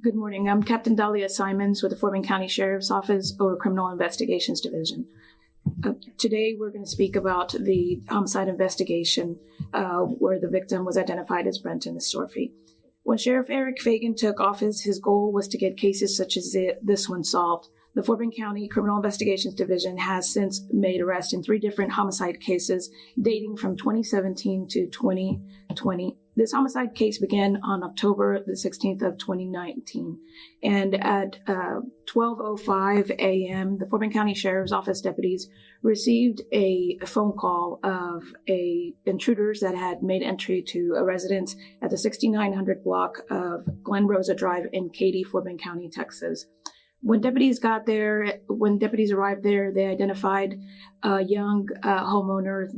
Good morning. I'm Captain Dahlia Simons with the Fort Bend County Sheriff's Office over Criminal Investigations Division. Today we're going to speak about the homicide investigation where the victim was identified as Brenton Estorffe. When Sheriff Eric Fagan took office, his goal was to get cases such as this one solved. The Fort Bend County Criminal Investigations Division has since made arrests in 3 different homicide cases dating from 2017 to 2020. This homicide case began on October the 16th of 2019. And at 12:05 a.m., the Fort Bend County Sheriff's Office deputies received a phone call of intruders that had made entry to a residence at the 6900 block of Glen Rosa Drive in Katy, Fort Bend County, Texas. When deputies arrived there, they identified a young homeowner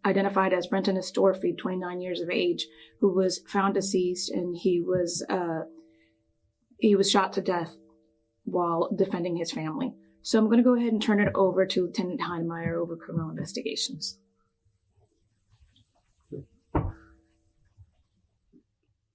identified as Brenton Estorffe, 29 years of age, who was found deceased, and he was shot to death while defending his family. So I'm going to go ahead and turn it over to Lieutenant Heinemeyer over criminal investigations.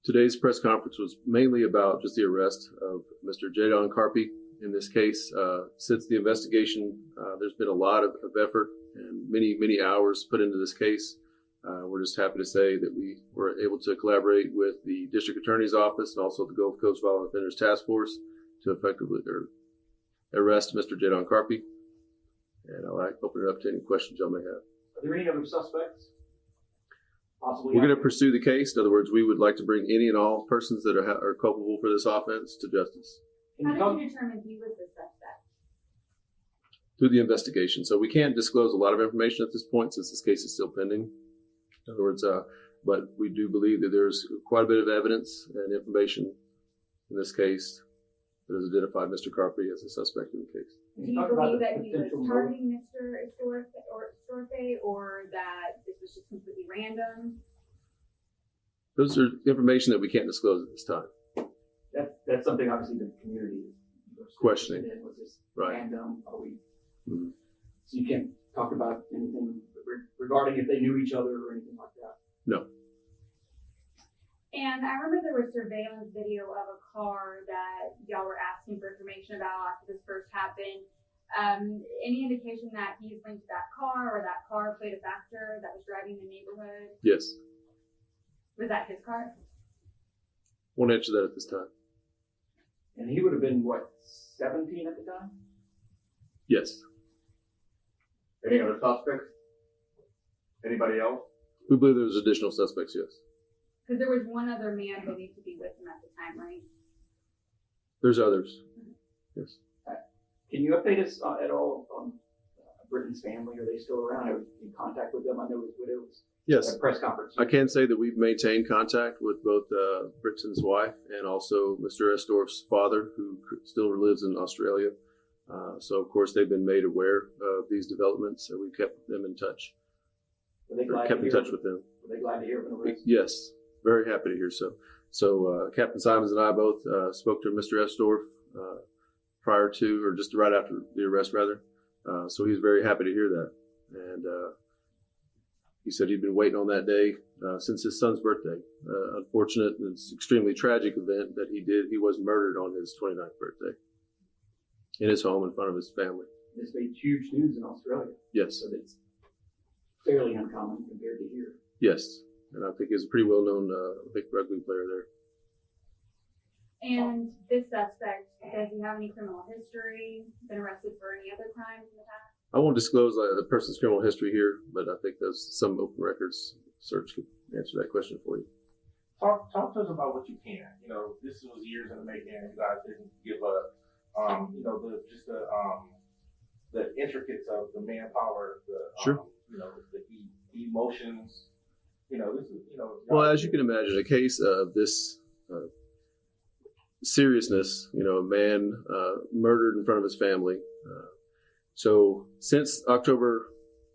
Today's press conference was mainly about just the arrest of Mr. Jadon Carpy. In this case, since the investigation, there's been a lot of effort and many hours put into this case. We're just happy to say that we were able to collaborate with the District Attorney's Office and also the Gulf Coast Violent Offenders Task Force to effectively arrest Mr. Jadon Carpy. And I'll open it up to any questions y'all may have. Are there any other suspects? Possibly. We're going to pursue the case. In other words, we would like to bring any and all persons that are culpable for this offense to justice. How did you determine he was the suspect? Through the investigation. So we can't disclose a lot of information at this point since this case is still pending. In other words, but we do believe that there's quite a bit of evidence and information in this case that has identified Mr. Carpy as a suspect in the case. Do you believe that he was targeting Mr. Estorffe or that this was just completely random? Those are information that we can't disclose at this time. That's something obviously the community is questioning. Was this Right. random? Are we? Mm-hmm. So you can't talk about anything regarding if they knew each other or anything like that? No. And I remember there was surveillance video of a car that y'all were asking for information about after this first happened. Any indication that he's linked to that car or that car played a factor that was driving the neighborhood? Yes. Was that his car? Won't answer that at this time. And he would have been, what, 17 at the time? Yes. Any other suspects? Anybody else? We believe there's additional suspects, yes. Because there was one other man believed to be with him at the time, right? There's others. Yes. Can you update us at all on Brenton's family? Are they still around? Are you in contact with them? I know his widow was Yes. at a press conference. I can say that we've maintained contact with both Brenton's wife and also Mr. Estorffe's father, who still lives in Australia. So, of course, they've been made aware of these developments, and we kept them in touch. Were they glad Kept to in hear touch with them. Were they glad to hear of an arrest? Yes, very happy to hear so. So, Captain Simons and I both spoke to Mr. Estorffe prior to, or just right after the arrest, rather. So he was very happy to hear that. And he said he'd been waiting on that day since his son's birthday. Unfortunate and it's extremely tragic event that he was murdered on his 29th birthday in his home in front of his family. This made huge news in Australia. Yes. So it's fairly uncommon compared to here. Yes. And I think he's a pretty well-known big rugby player there. And this suspect, does he have any criminal history? Been arrested for any other crimes in the past? I won't disclose the person's criminal history here, but I think there's some open records search could answer that question for you. Talk to us about what you can. You know, this was years in the making, and you guys didn't give up. You know, the intricacies of the manpower, Sure. You know, the emotions. You know, this is, you know. Well, as you can imagine, a case of this seriousness, you know, a man murdered in front of his family. So since October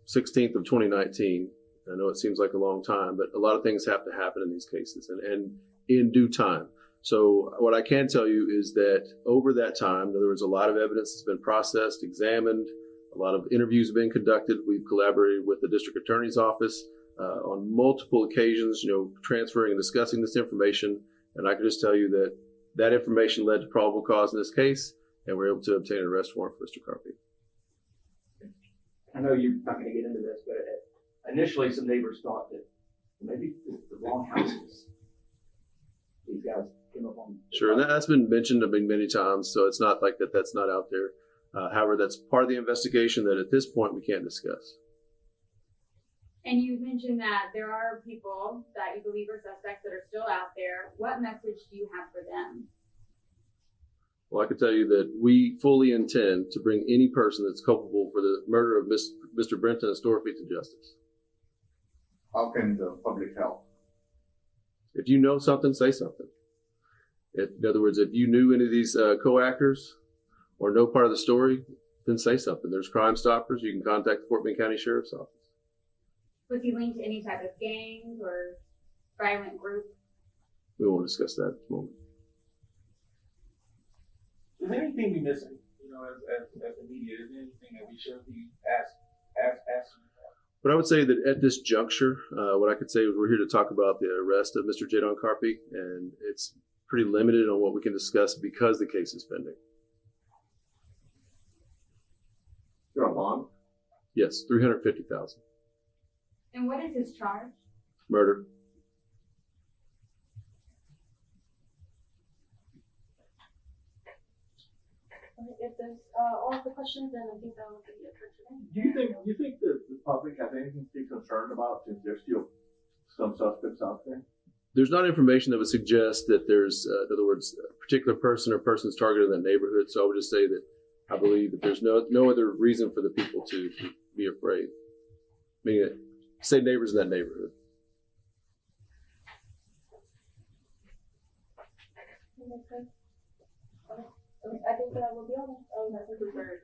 16th of 2019, I know it seems like a long time, but a lot of things have to happen in these cases and in due time. So what I can tell you is that over that time, there was a lot of evidence that's been processed, examined, a lot of interviews have been conducted. We've collaborated with the District Attorney's Office on multiple occasions, you know, transferring and discussing this information. And I can just tell you that that information led to probable cause in this case, and we're able to obtain an arrest warrant for Mr. Carpy. I know you're not going to get into this, but initially some neighbors thought that maybe the wrong houses. These guys came up on. Sure, and that's been mentioned many times, so it's not like that's not out there. However, that's part of the investigation that at this point we can't discuss. And you mentioned that there are people that you believe are suspects that are still out there. What message do you have for them? Well, I can tell you that we fully intend to bring any person that's culpable for the murder of Mr. Brenton Estorffe to justice. How can the public help? If you know something, say something. In other words, if you knew any of these co-actors or know part of the story, then say something. There's Crime Stoppers. You can contact the Fort Bend County Sheriff's Office. Was he linked to any type of gangs or violent group? We won't discuss that at the moment. Is there anything we missing, as the media? Is there anything that we should be asking? But I would say that at this juncture, what I could say is we're here to talk about the arrest of Mr. Jadon Carpy, and it's pretty limited on what we can discuss because the case is pending. You're a bond? Yes, $350,000. And what is his charge? Murder. If there's all of the questions, then I think that will be it for today. Do you think that the public has anything to be concerned about since there's still some suspects out there? There's not information that would suggest that there's, in other words, a particular person or persons targeted in that neighborhood. So I would just say that I believe that there's no other reason for the people to be afraid. Meaning, say neighbors in that neighborhood. I think that will be all. I think we're